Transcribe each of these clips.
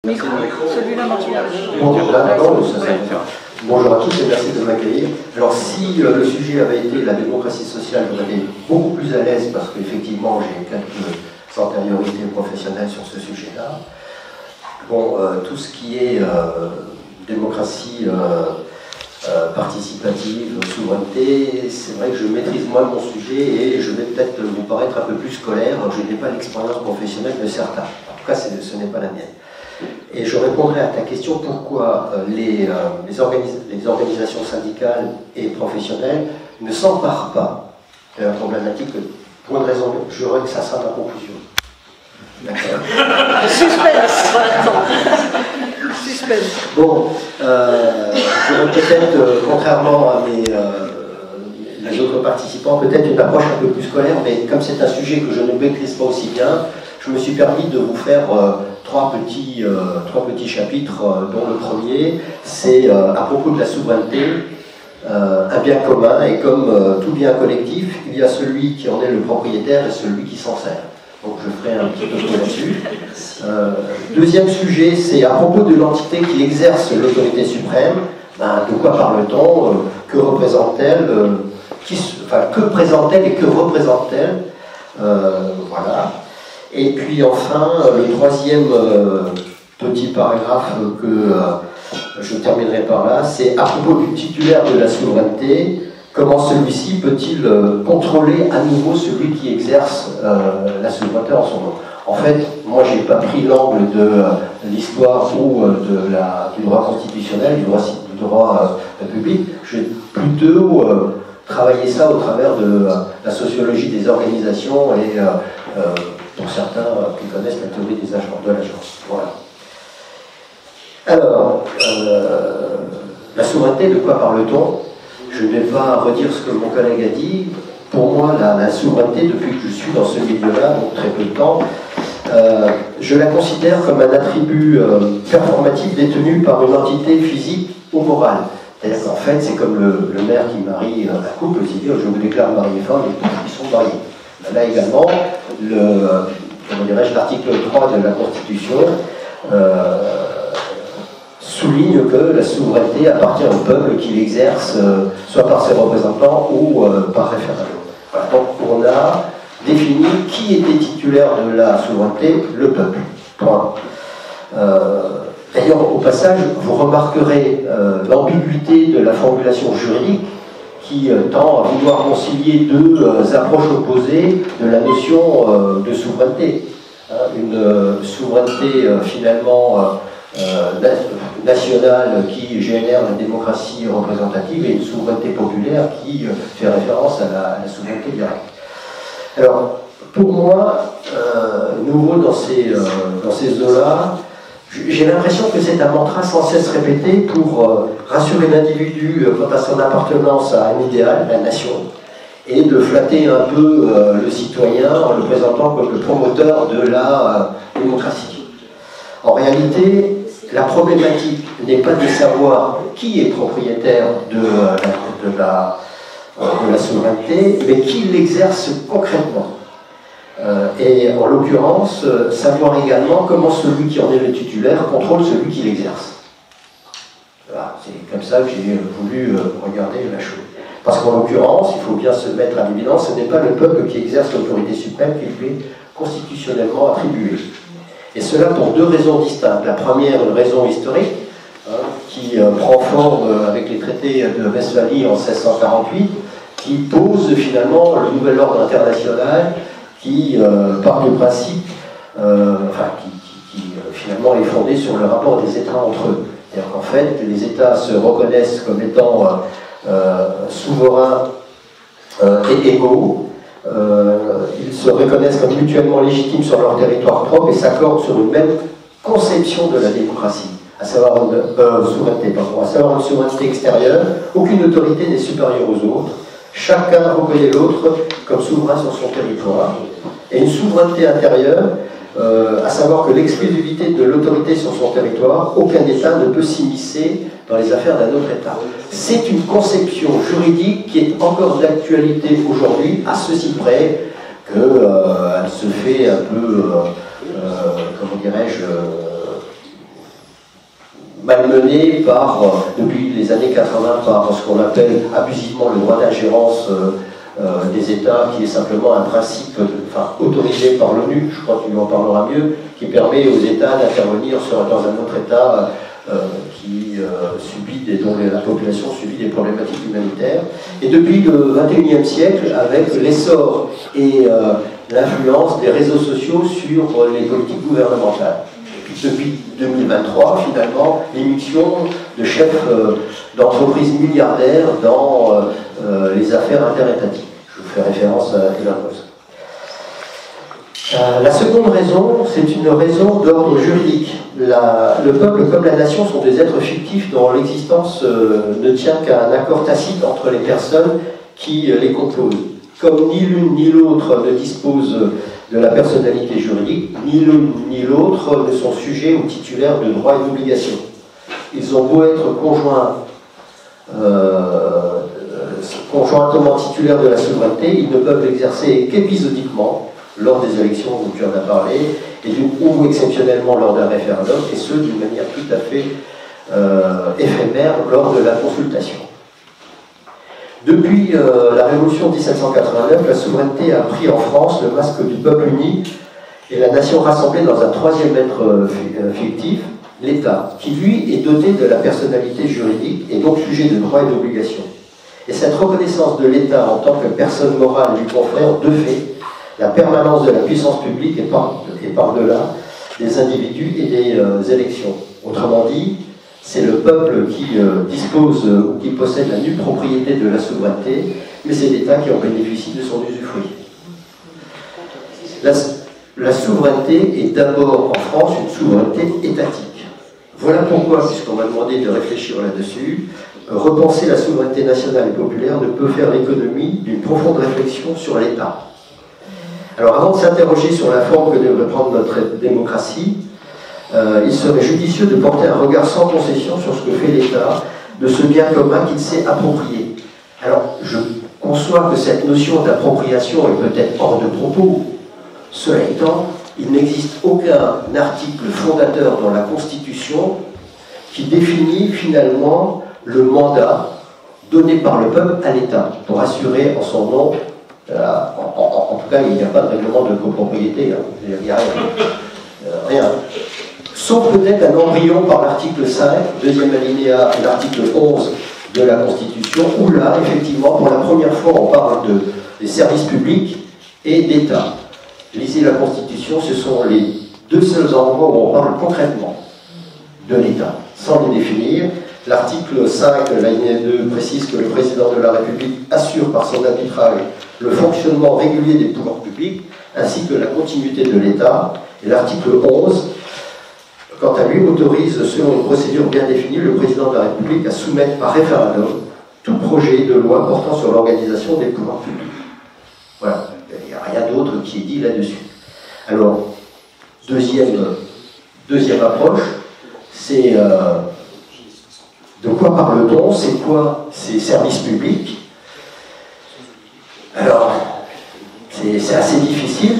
Micro, celui-là, Martin. Bonjour à tous et merci de m'accueillir. Alors si le sujet avait été la démocratie sociale, j'aurais été beaucoup plus à l'aise parce qu'effectivement j'ai quelques antériorités professionnelles sur ce sujet-là. Bon, tout ce qui est démocratie participative, souveraineté, c'est vrai que je maîtrise moins mon sujet et je vais peut-être vous paraître un peu plus scolaire. Je n'ai pas l'expérience professionnelle de certains. En tout cas, ce n'est pas la mienne. Et je répondrai à ta question pourquoi les organisations syndicales et professionnelles ne s'emparent pas de la problématique pour une raison. Je dirais que ça sera ma conclusion. D'accord. Suspense. Suspense. Bon, j'aurais peut-être, contrairement à les autres participants, peut-être une approche un peu plus scolaire, mais comme c'est un sujet que je ne maîtrise pas aussi bien, je me suis permis de vous faire trois petits chapitres, dont le premier, c'est à propos de la souveraineté, un bien commun, et comme tout bien collectif, il y a celui qui en est le propriétaire et celui qui s'en sert. Donc je ferai un petit peu là-dessus. Deuxième sujet, c'est à propos de l'entité qui exerce l'autorité suprême. De quoi parle-t-on? Que représente-t-elle? Que présente-t-elle et que représente-t-elle? Voilà. Et puis enfin, le troisième petit paragraphe que je terminerai par là, c'est à propos du titulaire de la souveraineté. Comment celui-ci peut-il contrôler à nouveau celui qui exerce la souveraineté en son nom? En fait, moi, je n'ai pas pris l'angle de l'histoire ou du droit constitutionnel, du droit public. J'ai plutôt travaillé ça au travers de la sociologie des organisations et, pour certains qui connaissent la théorie des agents, de l'agence. Voilà. Alors, la souveraineté, de quoi parle-t-on? Je ne vais pas redire ce que mon collègue a dit. Pour moi, la souveraineté, depuis que je suis dans ce milieu-là, donc très peu de temps, je la considère comme un attribut performatif détenu par une entité physique ou morale. C'est-à-dire qu'en fait, c'est comme le maire qui marie un couple, qui dit « je vous déclare marié femme » et ils sont mariés. Là également, l'article 3 de la Constitution souligne que la souveraineté appartient au peuple qui l'exerce, soit par ses représentants ou par référendum. Voilà, donc on a défini qui était titulaire de la souveraineté, le peuple. Point. D'ailleurs, au passage, vous remarquerez l'ambiguïté de la formulation juridique qui tend à vouloir concilier deux approches opposées de la notion de souveraineté. Une souveraineté finalement nationale qui génère la démocratie représentative et une souveraineté populaire qui fait référence à la souveraineté directe. Alors, pour moi, nouveau dans ces eaux-là, j'ai l'impression que c'est un mantra sans cesse répété pour rassurer l'individu quant à son appartenance à un idéal, la nation, et de flatter un peu le citoyen en le présentant comme le promoteur de la démocratie. En réalité, la problématique n'est pas de savoir qui est propriétaire de la souveraineté, mais qui l'exerce concrètement. Et en l'occurrence, savoir également comment celui qui en est le titulaire contrôle celui qui l'exerce. Voilà, c'est comme ça que j'ai voulu regarder la chose. Parce qu'en l'occurrence, il faut bien se mettre à l'évidence, ce n'est pas le peuple qui exerce l'autorité suprême qui lui est constitutionnellement attribuée. Et cela pour deux raisons distinctes. La première, une raison historique, qui prend forme avec les traités de Westphalie en 1648, qui pose finalement le nouvel ordre international qui part du principe, qui finalement est fondé sur le rapport des États entre eux. C'est-à-dire qu'en fait, les États se reconnaissent comme étant souverains et égaux. Ils se reconnaissent comme mutuellement légitimes sur leur territoire propre et s'accordent sur une même conception de la démocratie, à savoir une souveraineté extérieure. Aucune autorité n'est supérieure aux autres. Chacun reconnaît l'autre comme souverain sur son territoire. Et une souveraineté intérieure, à savoir que l'exclusivité de l'autorité sur son territoire, aucun État ne peut s'immiscer dans les affaires d'un autre État. C'est une conception juridique qui est encore d'actualité aujourd'hui, à ceci près qu'elle se fait un peu, comment dirais-je, malmenée depuis les années 80 par ce qu'on appelle abusivement le droit d'ingérence des États, qui est simplement un principe autorisé par l'ONU, je crois qu'il en parlera mieux, qui permet aux États d'intervenir dans un autre État dont la population subit des problématiques humanitaires. Et depuis le XXIe siècle, avec l'essor et l'influence des réseaux sociaux sur les politiques gouvernementales. Et puis depuis 2023, finalement, l'émission de chefs d'entreprises milliardaires dans les affaires interétatiques. Je vous fais référence à Elon Musk. La seconde raison, c'est une raison d'ordre juridique. Le peuple comme la nation sont des êtres fictifs dont l'existence ne tient qu'à un accord tacite entre les personnes qui les composent. Comme ni l'une ni l'autre ne disposent de la personnalité juridique, ni l'une ni l'autre ne sont sujets ou titulaires de droits et d'obligations. Ils ont beau être conjointement titulaires de la souveraineté, ils ne peuvent l'exercer qu'épisodiquement lors des élections dont tu en as parlé, ou exceptionnellement lors d'un référendum, et ce d'une manière tout à fait éphémère lors de la consultation. Depuis la Révolution de 1789, la souveraineté a pris en France le masque du peuple uni et la nation rassemblée dans un troisième être fictif, l'État, qui lui est doté de la personnalité juridique et donc sujet de droits et d'obligations. Et cette reconnaissance de l'État en tant que personne morale lui confère, de fait, la permanence de la puissance publique et par-delà des individus et des élections. Autrement dit, c'est le peuple qui dispose ou qui possède la nue propriété de la souveraineté, mais c'est l'État qui en bénéficie de son usufruit. La souveraineté est d'abord en France une souveraineté étatique. Voilà pourquoi, puisqu'on m'a demandé de réfléchir là-dessus, repenser la souveraineté nationale et populaire ne peut faire l'économie d'une profonde réflexion sur l'État. Alors avant de s'interroger sur la forme que devrait prendre notre démocratie, il serait judicieux de porter un regard sans concession sur ce que fait l'État de ce bien commun qu'il s'est approprié. Alors, je conçois que cette notion d'appropriation est peut-être hors de propos. Cela étant, il n'existe aucun article fondateur dans la Constitution qui définit finalement le mandat donné par le peuple à l'État pour assurer en son nom, en tout cas il n'y a pas de règlement de copropriété, hein. Il n'y a rien. Sauf peut-être un embryon par l'article 5, deuxième alinéa, et l'article 11 de la Constitution, où là, effectivement, pour la première fois, on parle des services publics et d'État. Lisez la Constitution, ce sont les deux seuls endroits où on parle concrètement de l'État, sans les définir. L'article 5, l'alinéa 2, précise que le président de la République assure par son arbitrage le fonctionnement régulier des pouvoirs publics, ainsi que la continuité de l'État. Et l'article 11, quant à lui, autorise, selon une procédure bien définie, le président de la République à soumettre par référendum tout projet de loi portant sur l'organisation des pouvoirs publics. Voilà, il n'y a rien d'autre qui est dit là-dessus. Alors, deuxième approche, c'est de quoi parle-t-on? C'est quoi ces services publics? Alors, c'est assez difficile.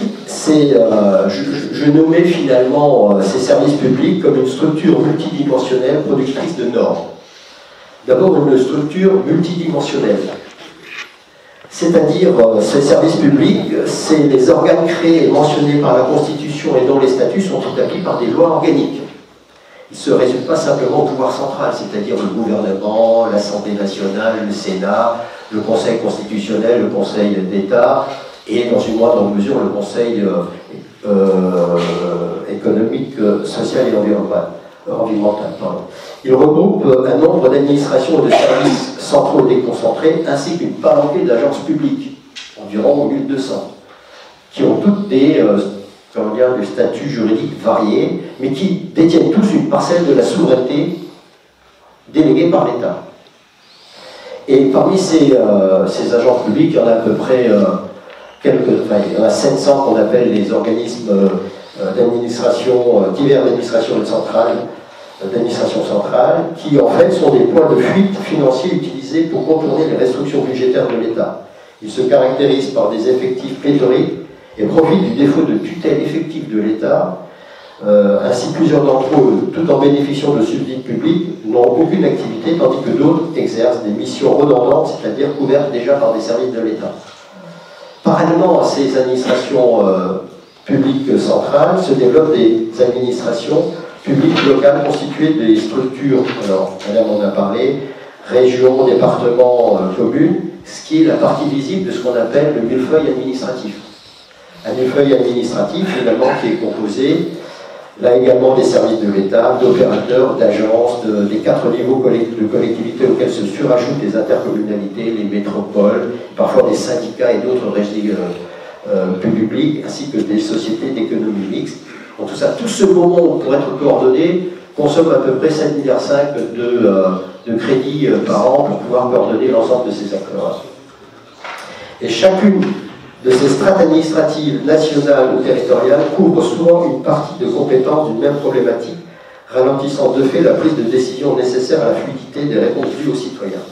Je nommais finalement ces services publics comme une structure multidimensionnelle productrice de normes. D'abord, une structure multidimensionnelle. C'est-à-dire, ces services publics, c'est les organes créés et mentionnés par la Constitution et dont les statuts sont établis par des lois organiques. Ils ne se résument pas simplement au pouvoir central, c'est-à-dire le gouvernement, l'Assemblée nationale, le Sénat, le Conseil constitutionnel, le Conseil d'État, et dans une moindre mesure le Conseil économique, social et environnemental. Il regroupe un nombre d'administrations et de services centraux déconcentrés, ainsi qu'une palanquée d'agences publiques, environ 1200, qui ont toutes des statuts juridiques variés, mais qui détiennent tous une parcelle de la souveraineté déléguée par l'État. Et parmi ces agents publics, il y en a à peu près il y en a 700 qu'on appelle les organismes d'administration, divers d'administration centrale, qui en fait sont des points de fuite financiers utilisés pour contourner les restrictions budgétaires de l'État. Ils se caractérisent par des effectifs pléthoriques et profitent du défaut de tutelle effective de l'État Ainsi, plusieurs d'entre eux, tout en bénéficiant de subsides publics, n'ont aucune activité, tandis que d'autres exercent des missions redondantes, c'est-à-dire couvertes déjà par des services de l'État. Parallèlement à ces administrations publiques centrales, se développent des administrations publiques locales constituées des structures, alors madame en a parlé, régions, départements, communes, ce qui est la partie visible de ce qu'on appelle le millefeuille administratif. Un millefeuille administratif, finalement, qui est composé, là également, des services de l'État, d'opérateurs, d'agences, des 4 niveaux de collectivités auxquels se surajoutent les intercommunalités, les métropoles, parfois des syndicats et d'autres régies publiques, ainsi que des sociétés d'économie mixte. En tout ça, tout ce moment pour être coordonné consomme à peu près 7,5 milliards de crédits par an pour pouvoir coordonner l'ensemble de ces acteurs. Et chacune de ces strates administratives nationales ou territoriales couvre souvent une partie de compétences d'une même problématique, ralentissant de fait la prise de décision nécessaire à la fluidité des réponses dues aux citoyens.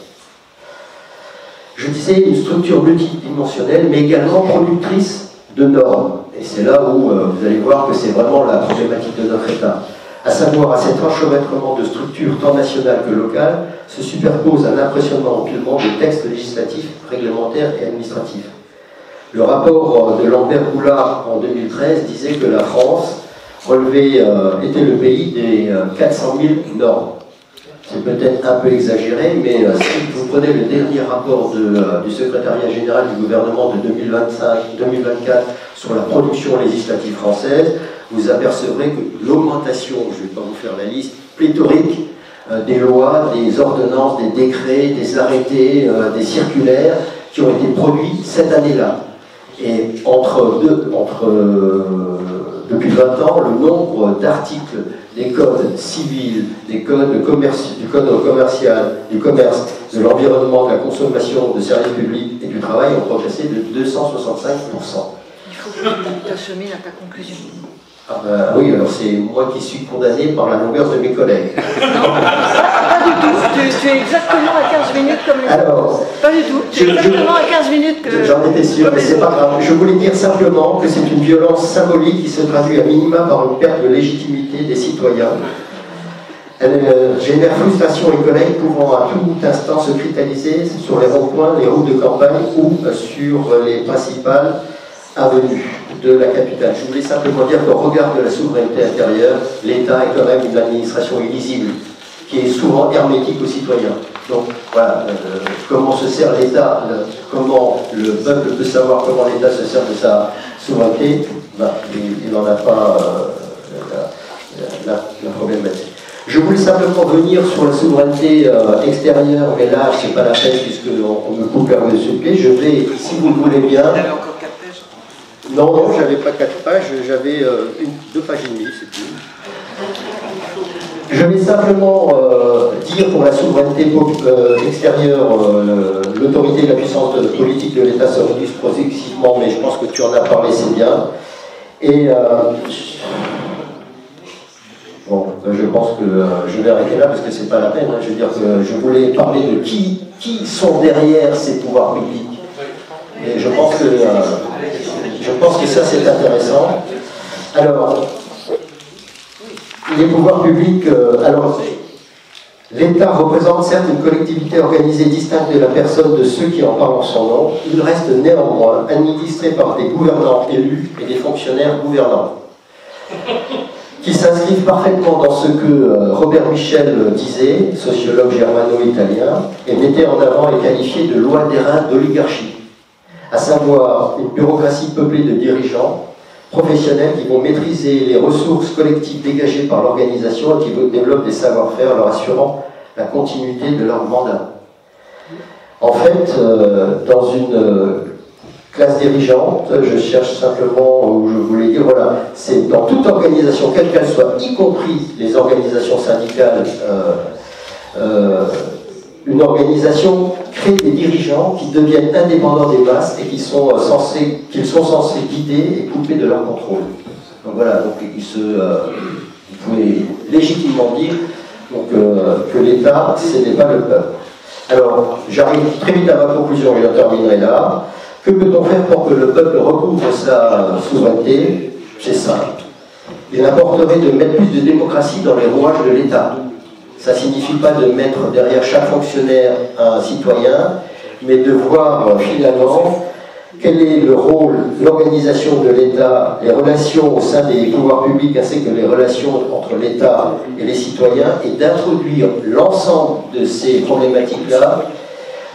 Je disais une structure multidimensionnelle, mais également productrice de normes. Et c'est là où vous allez voir que c'est vraiment la problématique de notre État. À savoir, à cet enchevêtrement de structures tant nationales que locales, se superpose un impressionnant empilement de textes législatifs, réglementaires et administratifs. Le rapport de Lambert-Goulard en 2013 disait que la France était le pays des 400 000 normes. C'est peut-être un peu exagéré, mais si vous prenez le dernier rapport du secrétariat général du gouvernement de 2024 sur la production législative française, vous apercevrez que l'augmentation, je ne vais pas vous faire la liste, pléthorique des lois, des ordonnances, des décrets, des arrêtés, des circulaires qui ont été produits cette année-là. Et depuis 20 ans, le nombre d'articles des codes civils, des codes du code commercial, du commerce, de l'environnement, de la consommation, de services publics et du travail ont progressé de 265%. Il faut que tu achemines à ta conclusion. Ah ben, oui, alors c'est moi qui suis condamné par la longueur de mes collègues. Non, pas du tout. Tu es exactement à 15 minutes comme les alors, pas du tout. Tu es exactement à 15 minutes que... J'en étais sûr, mais c'est pas grave. Je voulais dire simplement que c'est une violence symbolique qui se traduit à minima par une perte de légitimité des citoyens. Elle génère frustration et colère pouvant à tout instant se cristalliser sur les ronds-points, les routes de campagne ou sur les principales avenues de la capitale. Je voulais simplement dire qu'au regard de la souveraineté intérieure, l'État est quand même une administration illisible, qui est souvent hermétique aux citoyens. Donc voilà, comment se sert l'État, comment le peuple peut savoir comment l'État se sert de sa souveraineté, ben, il n'en a pas la problématique. Je voulais simplement venir sur la souveraineté extérieure, mais là, c'est pas la peine puisqu'on me coupe l'herbe dessus le pied. Je vais, si vous le voulez bien... Vous avez encore 4 pages? Non, j'avais pas 4 pages, j'avais 2 pages et demie, c'est tout. Je vais simplement dire pour la souveraineté extérieure, l'autorité et la puissance politique de l'État se réduisent progressivement, mais je pense que tu en as parlé, c'est bien. Et bon, je pense que je vais arrêter là parce que c'est pas la peine. Hein. Je veux dire que je voulais parler de qui sont derrière ces pouvoirs publics. Et je pense que ça c'est intéressant. Alors, les pouvoirs publics, alors, l'État représente certes une collectivité organisée distincte de la personne de ceux qui en parlent en son nom. Il reste néanmoins administré par des gouvernants élus et des fonctionnaires gouvernants, qui s'inscrivent parfaitement dans ce que Robert Michel disait, sociologue germano-italien, et mettait en avant et qualifiait de loi d'airain d'oligarchie, à savoir une bureaucratie peuplée de dirigeants professionnels qui vont maîtriser les ressources collectives dégagées par l'organisation et qui développent des savoir-faire leur assurant la continuité de leur mandat. En fait, dans une classe dirigeante, je cherche simplement où je voulais dire, voilà, c'est dans toute organisation, quelle qu'elle soit, y compris les organisations syndicales, une organisation crée des dirigeants qui deviennent indépendants des masses et qu'ils sont censés guider et couper de leur contrôle. Donc voilà, donc vous pouvez légitimement dire donc, que l'État, ce n'est pas le peuple. Alors, j'arrive très vite à ma conclusion, je terminerai là. Que peut-on faire pour que le peuple recouvre sa souveraineté? C'est simple. il importerait de mettre plus de démocratie dans les rouages de l'État. Ça ne signifie pas de mettre derrière chaque fonctionnaire un citoyen, mais de voir finalement quel est le rôle, l'organisation de l'État, les relations au sein des pouvoirs publics, ainsi que les relations entre l'État et les citoyens, et d'introduire l'ensemble de ces problématiques-là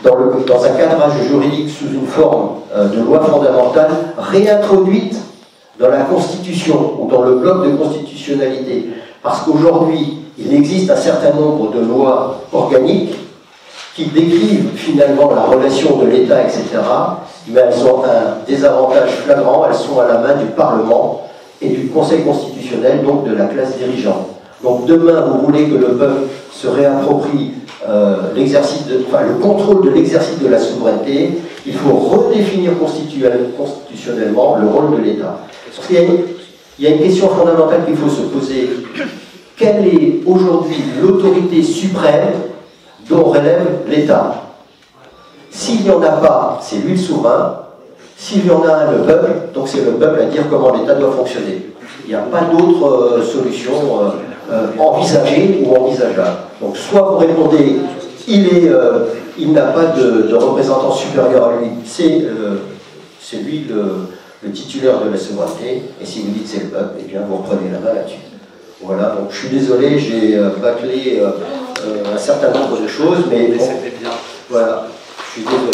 dans un cadrage juridique sous une forme de loi fondamentale réintroduite dans la Constitution ou dans le bloc de constitutionnalité. Parce qu'aujourd'hui, il existe un certain nombre de lois organiques qui décrivent finalement la relation de l'État, etc., mais elles ont un désavantage flagrant, elles sont à la main du Parlement et du Conseil constitutionnel, donc de la classe dirigeante. Donc demain, vous voulez que le peuple se réapproprie le contrôle de l'exercice de la souveraineté, il faut redéfinir constitutionnellement le rôle de l'État. Parce qu'il y a une question fondamentale qu'il faut se poser. Quelle est aujourd'hui l'autorité suprême dont relève l'État? S'il n'y en a pas, c'est lui le souverain. S'il y en a un, le peuple, donc c'est le peuple à dire comment l'État doit fonctionner. Il n'y a pas d'autre solution envisagée ou envisageable. Donc soit vous répondez, il n'a pas de représentant supérieur à lui, c'est lui le titulaire de la souveraineté, et si vous dites c'est le peuple, eh bien vous reprenez la main là-dessus. Voilà, donc je suis désolé, j'ai bâclé un certain nombre de choses, mais bon, c'était bien. Voilà, je suis désolé.